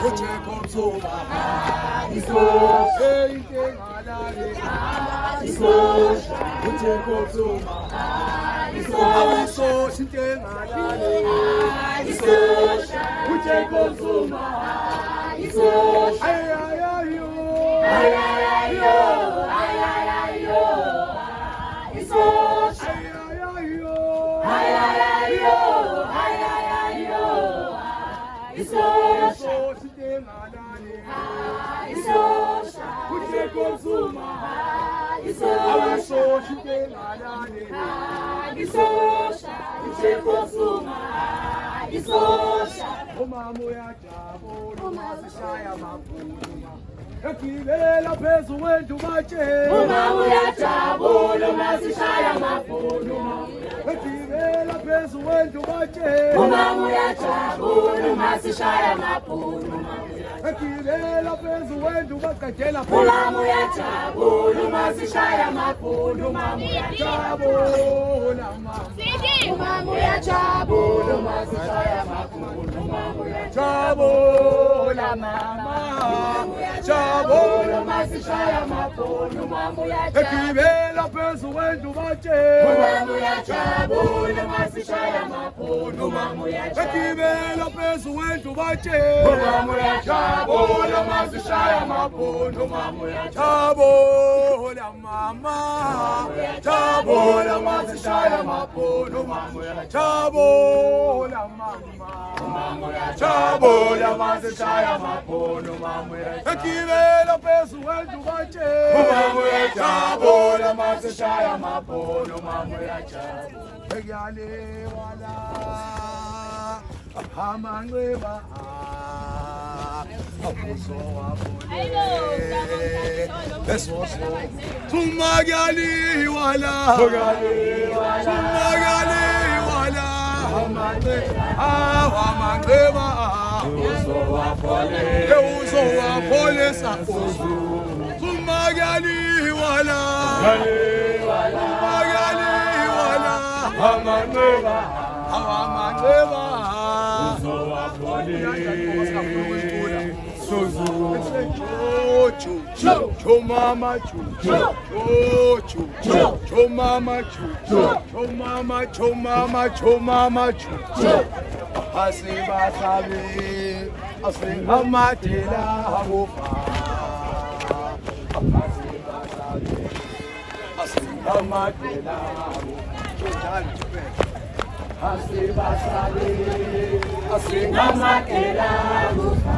uJacob Zuma isosha intengalane isosha uJacob Zuma isosha intengalane isosha uJacob Zuma isosha ayayo ayayo ayayo isosha ayayo ayayo ayayo isosha intengalane isosha uJacob Zuma isosha intengalane isosha uJacob Zuma isosha umama uyajabula umasishaya amabhuluma ekibela phezu kwendlu batshela umama uyajabula umasishaya amabhuluma ekibela phezu kwendlu batshela umama uyajabula umasishaya amabhuluma ekibela phezu kwendlu baqedela umama uyajabula umasishaya amabhuluma uyajabula mama umama uyajabula umasishaya amabhuluma uyajabula mama uyajabula umasishaya amabhuluma ekibela phezu kwendlu batshela umama uyajabula umasishaya amabhuluma ekibela phezu kwendlu batshela umama uyajabula umasishaya amabhuluma uyajabula mama uyajabula umasishaya amabhuluma uyajabula mama uyajabula umasishaya amabhuluma ekibela phezu kwendlu batshela umama uyajabula umasishaya amabhuluma uyajabula ekuyale wala amanqeba abuso wabule besoso tumagali wala tumagali wala amanqeba abuso wabule safuzu tumagali wala tumagali wala amanqeba mama asibasabe asingamatela abufa asingamatela asibasabe asingamatela abufa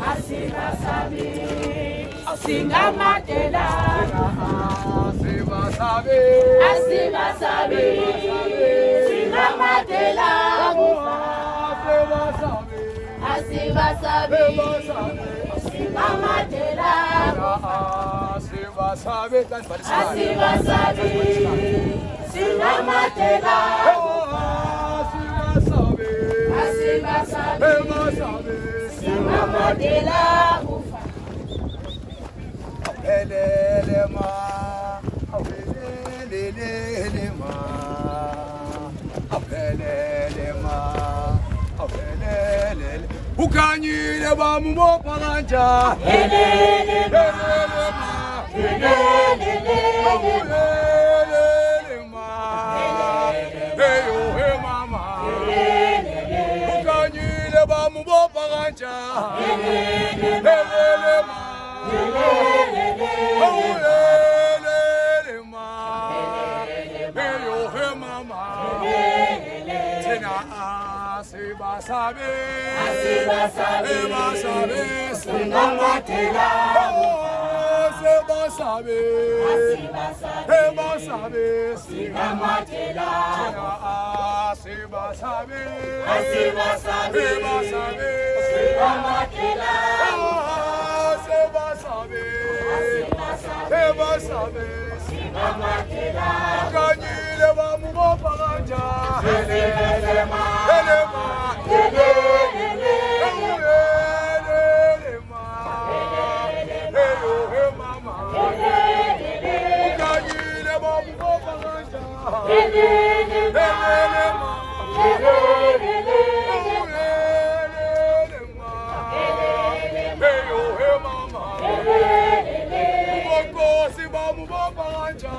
asibasabe asingamatela asibasabe asibasabe singamatela asibasabe singamatela asibasabe asibasabe singamatela asibasabe singamatela elele ma elele ma elele ma elele ukanyile bamubopha kanja elele ma elele ma eyo he mama ukanyile bamubopha kanja elele ma asibasabe asibasabe singamatela asibasabe asibasabe singamatela asibasabe asibasabe singamatela asibasabe singamatela kanyile bamubopha kanja elema mubomba kanja